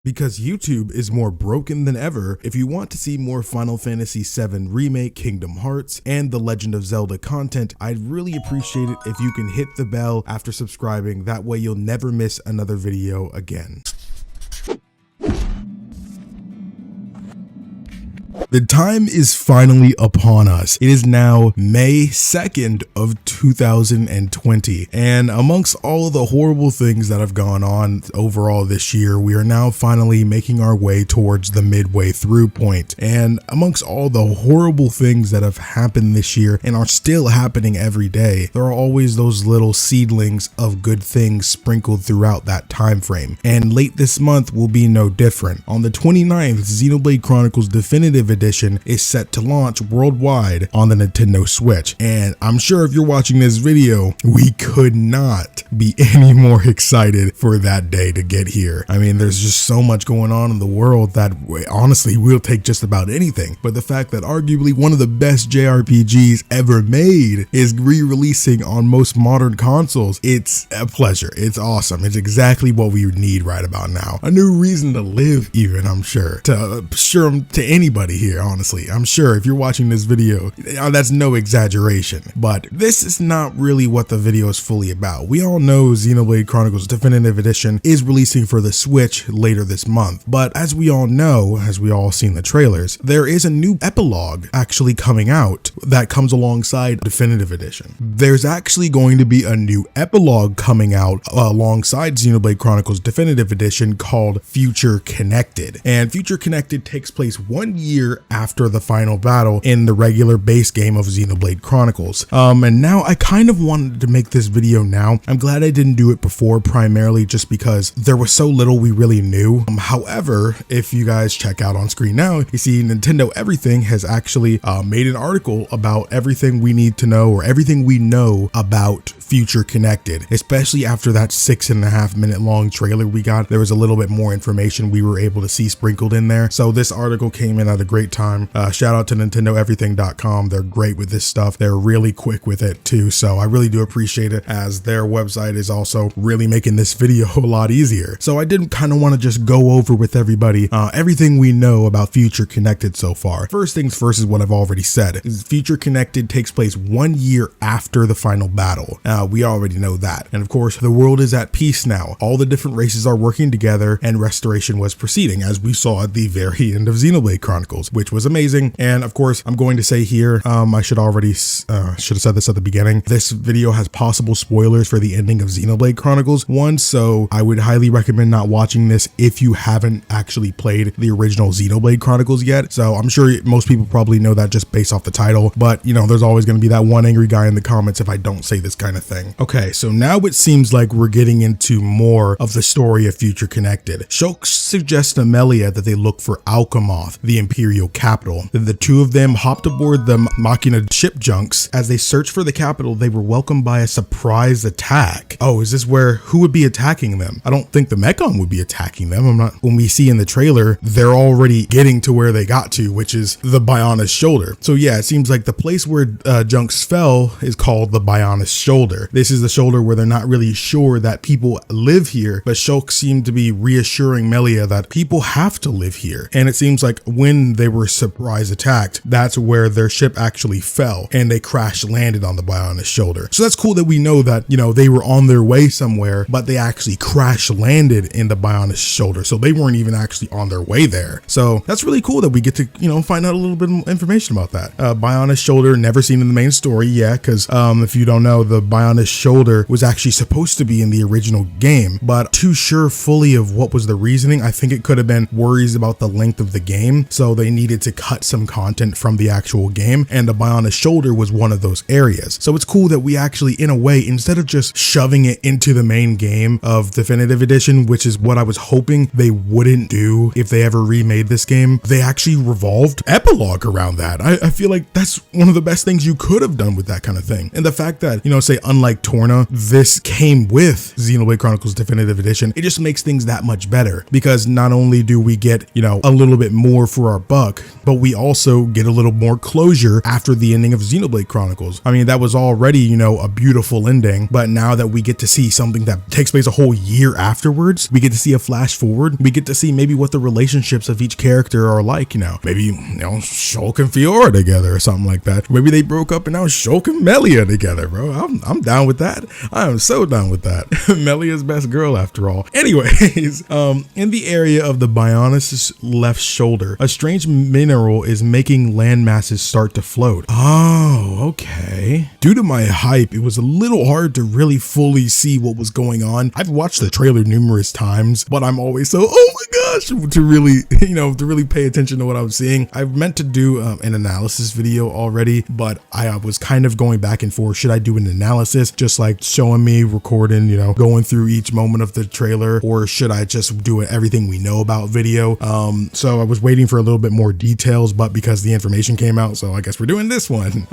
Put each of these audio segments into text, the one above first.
Because YouTube is more broken than ever, if you want to see more Final Fantasy VII Remake, Kingdom Hearts, and The Legend of Zelda content, I'd really appreciate it if you can hit the bell after subscribing. That way you'll never miss another video again. The time is finally upon us. It is now May 2nd of 2020, and amongst all of the horrible things that have gone on overall this year, we are now finally making our way towards the midway through point. And amongst all the horrible things that have happened this year and are still happening every day, there are always those little seedlings of good things sprinkled throughout that time frame. And late this month will be no different. On the 29th, Xenoblade Chronicles Definitive Edition is set to launch worldwide on the Nintendo Switch, and I'm sure if you're watching this video, we could not be any more excited for that day to get here. I mean, there's just so much going on in the world that honestly we'll take just about anything, but the fact that arguably one of the best JRPGs ever made is re-releasing on most modern consoles, it's a pleasure. It's awesome. It's exactly what we need right about now. A new reason to live, even, I'm sure, to anybody here, honestly. I'm sure if you're watching this video, that's no exaggeration, but this is not really what the video is fully about. We all know Xenoblade Chronicles Definitive Edition is releasing for the Switch later this month, but as we all know, as we all seen the trailers, there is a new epilogue actually coming out that comes alongside Definitive Edition. There's actually going to be a new epilogue coming out alongside Xenoblade Chronicles Definitive Edition called Future Connected, and Future Connected takes place 1 year after the final battle in the regular base game of Xenoblade Chronicles. And now I kind of wanted to make this video now. I'm glad I didn't do it before, primarily just because there was so little we really knew. However, if you guys check out on screen now, you see Nintendo Everything has actually made an article about everything we need to know, or everything we know about Future Connected, especially after that 6.5 minute long trailer we got. There was a little bit more information we were able to see sprinkled in there. So this article came in at a great time. Shout out to NintendoEverything.com. They're great with this stuff. They're really quick with it too. So I really do appreciate it, as their website is also really making this video a lot easier. So I did kind of want to just go over with everybody everything we know about Future Connected so far. First things first is what I've already said. Future Connected takes place 1 year after the final battle. We already know that. And of course, the world is at peace now. All the different races are working together, and restoration was proceeding, as we saw at the very end of Xenoblade Chronicles, which was amazing. And of course, I'm going to say here, I should have said this at the beginning. This video has possible spoilers for the ending of Xenoblade Chronicles 1, so I would highly recommend not watching this if you haven't actually played the original Xenoblade Chronicles yet. So I'm sure most people probably know that just based off the title, but you know, there's always going to be that one angry guy in the comments if I don't say this kind of thing. Okay, so now it seems like we're getting into more of the story of Future Connected. Shulk suggests to Melia that they look for Alchemoth, the Imperial capital. Then the two of them hopped aboard the Machina ship junks. As they searched for the capital, they were welcomed by a surprise attack. Oh, is this who would be attacking them? I don't think the Mechon would be attacking them. When we see in the trailer, they're already getting to where they got to, which is the Bionis Shoulder. So yeah, it seems like the place where junks fell is called the Bionis Shoulder. This is the shoulder where they're not really sure that people live here, but Shulk seemed to be reassuring Melia that people have to live here. And it seems like when they were surprise attacked, that's where their ship actually fell, and they crash landed on the Bionis Shoulder. So that's cool that we know that, you know, they were on their way somewhere, but they actually crash landed in the Bionis Shoulder. So they weren't even actually on their way there. So that's really cool that we get to, you know, find out a little bit of information about that. Bionis Shoulder, never seen in the main story. Yeah, because if you don't know, the Bionis Shoulder was actually supposed to be in the original game, but too sure fully of what was the reasoning. I think it could have been worries about the length of the game, so they needed to cut some content from the actual game, and the Bionis Shoulder was one of those areas. So it's cool that we actually, in a way, instead of just shoving it into the main game of Definitive Edition, which is what I was hoping they wouldn't do if they ever remade this game, they actually revolved epilogue around that. I feel like that's one of the best things you could have done with that kind of thing. And the fact that, you know, say unlike Torna, this came with Xenoblade Chronicles Definitive Edition. It just makes things that much better because not only do we get, you know, a little bit more for our buck, but we also get a little more closure after the ending of Xenoblade Chronicles. I mean, that was already, you know, a beautiful ending, but now that we get to see something that takes place a whole year afterwards, we get to see a flash forward. We get to see maybe what the relationships of each character are like, you know, maybe, you know, Shulk and Fiora together or something like that. Maybe they broke up and now Shulk and Melia together, bro. I'm down with that. I am so down with that. Melia's best girl after all. Anyways, in the area of the Bionis' left shoulder, a strange mineral is making land masses start to float. Oh, okay. Due to my hype, it was a little hard to really fully see what was going on. I've watched the trailer numerous times, but I'm always so, oh my gosh, to really, you know, to really pay attention to what I was seeing. I meant to do an analysis video already, but I was kind of going back and forth. Should I do an analysis, just like showing me recording, you know, going through each moment of the trailer, or should I just do everything we know about video? So I was waiting for a little bit more details, but because the information came out, so I guess we're doing this one.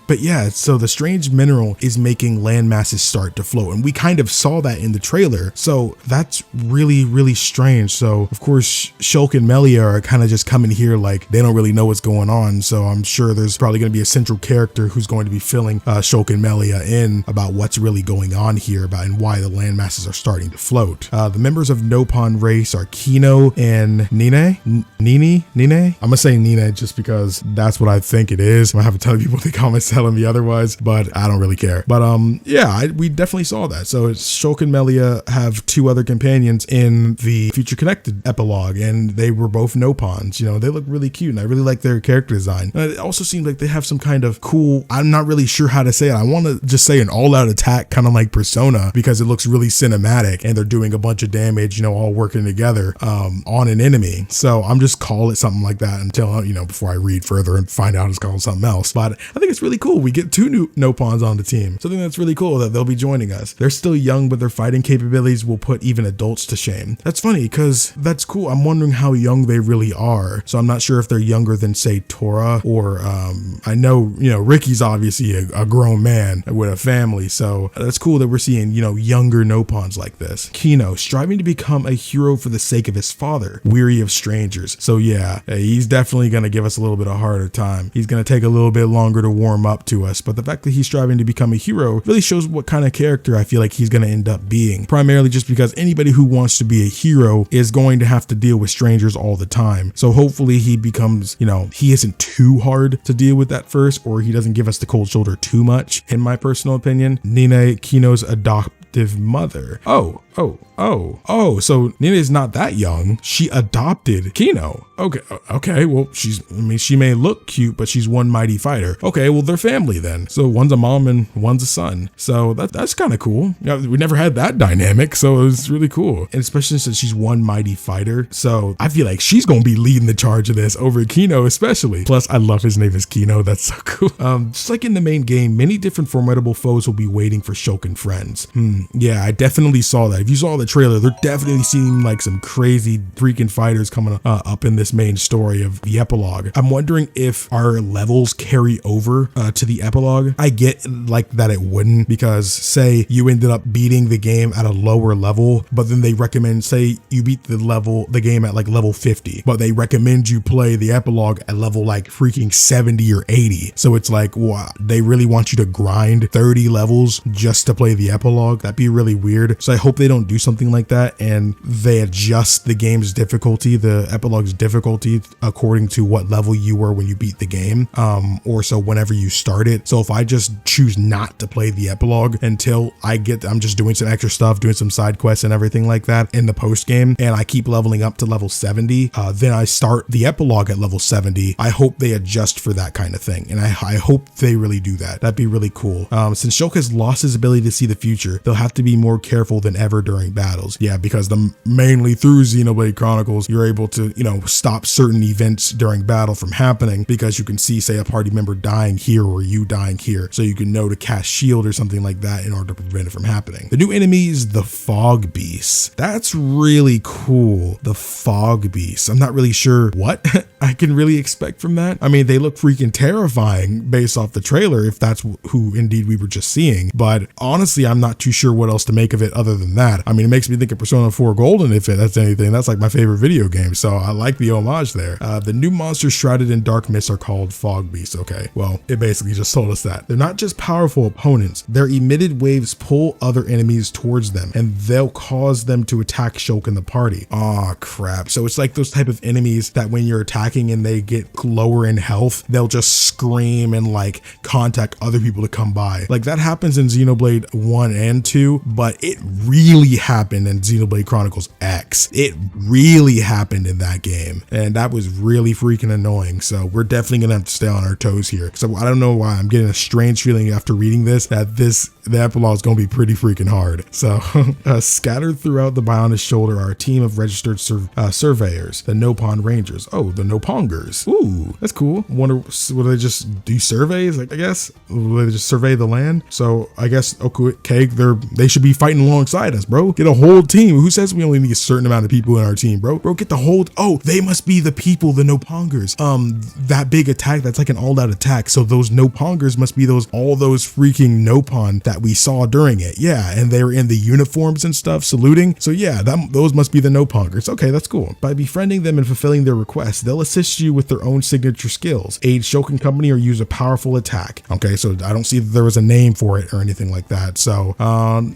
But yeah, so the strange mineral is making land masses start to float, and we kind of saw that in the trailer. So that's really, really strange. So of course, Shulk and Melia are kind of just coming here like they don't really know what's going on. So I'm sure there's probably going to be a central character who's going to be filling Shulk and Melia in about what's really going on here about and why the land masses are starting to float. The members of Nopon race are Kino and Nine. I'm gonna say Nine just because that's what I think it is. I have a ton of people in the comments telling me otherwise, but I don't really care. But yeah, we definitely saw that. So it's Shulk and Melia have two other companions in the Future Connected Epilogue, and they were both Nopons. You know, they look really cute, and I really like their character design. And it also seems like they have some kind of cool, I'm not really sure how to say it. I want to just say an all-out attack, kind of like Persona, because it looks really cinematic, and they're doing a bunch of damage, you know, all working together on an enemy. So I'm just call it something like that until, you know, before I read further and find out it's called something else. But I think it's really cool. We get two new Nopons on the team. So I think that's really cool that they'll be joining us. They're still young, but their fighting capabilities will put even adults to shame. That's funny because that's cool. I'm wondering how young they really are. So I'm not sure if they're younger than, say, Tora, or I know, you know, Riki's obviously a grown man with a family. So that's cool that we're seeing, you know, younger Nopons like this. Kino, striving to become a hero for the sake of his father, weary of strangers. So yeah, he's definitely going to give us a little bit of a harder time. He's going to take a little bit longer to warm up to us. But the fact that he's striving to become a hero really shows what kind of character I feel like he's going to end up being. Primarily just because anybody who wants to be a hero is going to have to deal with strangers all the time. So hopefully he becomes, you know, he isn't too hard to deal with at first, or he doesn't give us the cold shoulder too much, in my personal opinion. Nine, Kino's adoptive mother. Oh, so Nina's not that young. She adopted Kino. Okay, well, she may look cute, but she's one mighty fighter. Okay, well, they're family then. So one's a mom and one's a son. So that's kind of cool. You know, we never had that dynamic, so it was really cool. And especially since she's one mighty fighter. So I feel like she's going to be leading the charge of this over Kino especially. Plus, I love his name is Kino. That's so cool. Just like in the main game, many different formidable foes will be waiting for Shulk and friends. Yeah, I definitely saw that. If you saw the trailer, they're definitely seeming like some crazy freaking fighters coming up in this main story of the epilogue. I'm wondering if our levels carry over to the epilogue. I get like that it wouldn't, because say you ended up beating the game at a lower level, but then they recommend, say you beat the game at like level 50, but they recommend you play the epilogue at level like freaking 70 or 80. So it's like, wow, they really want you to grind 30 levels just to play the epilogue. That'd be really weird. So I hope they don't do something like that and they adjust the game's difficulty, the epilogue's difficulty, according to what level you were when you beat the game, or so whenever you start it. So if I just choose not to play the epilogue until I'm just doing some extra stuff, doing some side quests and everything like that in the post game, and I keep leveling up to level 70, then I start the epilogue at level 70. I hope they adjust for that kind of thing, and I hope they really do that. That'd be really cool. Since Shulk has lost his ability to see the future, they'll have to be more careful than ever during battles. Yeah, because mainly through Xenoblade Chronicles, you're able to, stop certain events during battle from happening because you can see, say, a party member dying here or you dying here. So you can know to cast shield or something like that in order to prevent it from happening. The new enemy is the Fog Beast. That's really cool. The Fog Beast. I'm not really sure what I can really expect from that. I mean, they look freaking terrifying based off the trailer, if that's who indeed we were just seeing. But honestly, I'm not too sure what else to make of it other than that. I mean, it makes me think of Persona 4 Golden, if that's anything. That's like my favorite video game, so I like the homage there. The new monsters shrouded in dark mist are called Fog Beasts. Okay, well, it basically just told us that. They're not just powerful opponents. Their emitted waves pull other enemies towards them, and they'll cause them to attack Shulk in the party. Aw, crap. So it's like those type of enemies that when you're attacking and they get lower in health, they'll just scream and like contact other people to come by. Like that happens in Xenoblade 1 and 2, but it really happened in Xenoblade Chronicles X. It really happened in that game, and that was really freaking annoying. So we're definitely gonna have to stay on our toes here. So I don't know why I'm getting a strange feeling after reading this that the epilogue is going to be pretty freaking hard. So scattered throughout the Bionis shoulder are a team of registered surveyors, the Nopon Rangers. Oh, the Nopongers. Ooh, that's cool. Wonder, will they just do surveys? Like, I guess will they just survey the land? So I guess okay, they should be fighting alongside us, bro. Get a whole team. Who says we only need a certain amount of people in our team, bro? Bro, get the whole. Oh, they must be the people, the Nopongers. That big attack, that's like an all-out attack. So those Nopongers must be all those freaking Nopon that we saw during it. Yeah, and they were in the uniforms and stuff saluting. So yeah, those must be the Nopongers. Okay, that's cool. By befriending them and fulfilling their requests, they'll assist you with their own signature skills, aid Shulk and company, or use a powerful attack. Okay, so I don't see that there was a name for it or anything like that. So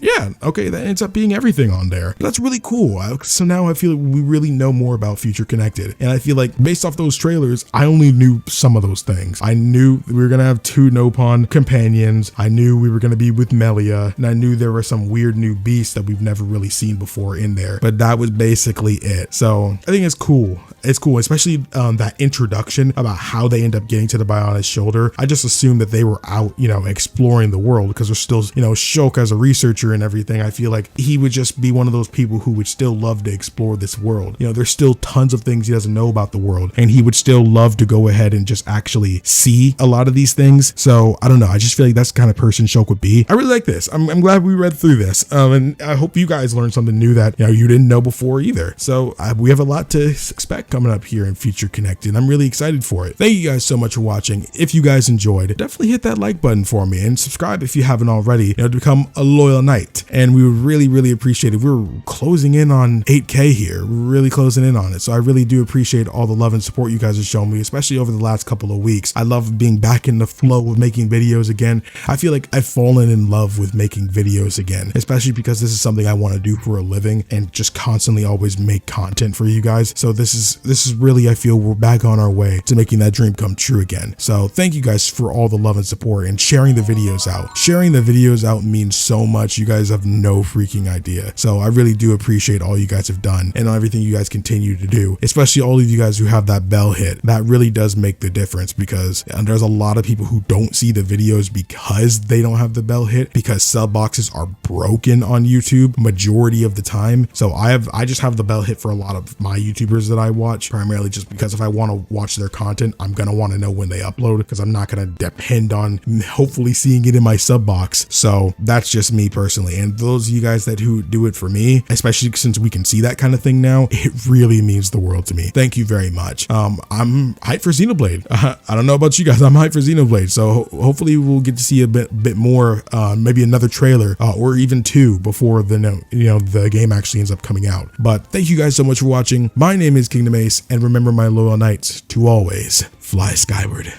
yeah, okay, that ends up being everything on there. That's really cool. So now I feel like we really know more about Future Connected, and I feel like based off those trailers, I only knew some of those things. I knew we were gonna have 2 Nopon companions. I knew we were gonna be with Melia, and I knew there were some weird new beasts that we've never really seen before in there, but that was basically it. So I think it's cool. It's cool, especially that introduction about how they end up getting to the Bionis shoulder. I just assumed that they were out, exploring the world, because there's still, Shulk as a researcher and everything. I feel like he would just be one of those people who would still love to explore this world. There's still tons of things he doesn't know about the world, and he would still love to go ahead and just actually see a lot of these things. So I don't know. I just feel like that's the kind of person Shulk would be. I really like this. I'm glad we read through this. And I hope you guys learned something new that, you didn't know before either. So we have a lot to expect coming up here in Future Connected. I'm really excited for it. Thank you guys so much for watching. If you guys enjoyed, definitely hit that like button for me and subscribe if you haven't already, to become a loyal knight. And we would really, really appreciate it. We're closing in on 8K here. We're really closing in on it. So I really do appreciate all the love and support you guys have shown me, especially over the last couple of weeks. I love being back in the flow of making videos again. I feel like I've fallen in love with making videos again, especially because this is something I want to do for a living and just constantly always make content for you guys. So this is really, I feel we're back on our way to making that dream come true again. So thank you guys for all the love and support and sharing the videos out. Sharing the videos out means so much. You guys have no freaking idea. So I really do appreciate all you guys have done and everything you guys continue to do, especially all of you guys who have that bell hit. That really does make the difference, because there's a lot of people who don't see the videos because they don't have the bell hit, because sub boxes are broken on YouTube majority of the time. So I just have the bell hit for a lot of my YouTubers that I watch, primarily just because if I want to watch their content, I'm gonna want to know when they upload, because I'm not gonna depend on hopefully seeing it in my sub box. So that's just me personally, and those of you guys who do it for me, especially since we can see that kind of thing now, it really means the world to me. Thank you very much. I'm hyped for Xenoblade. I don't know about you guys, I'm hyped for Xenoblade. So hopefully we'll get to see a bit more, maybe another trailer or even 2 before the game actually ends up coming out. But thank you guys so much for watching. My name is KingdomAce, and remember, my loyal knights, to always fly skyward.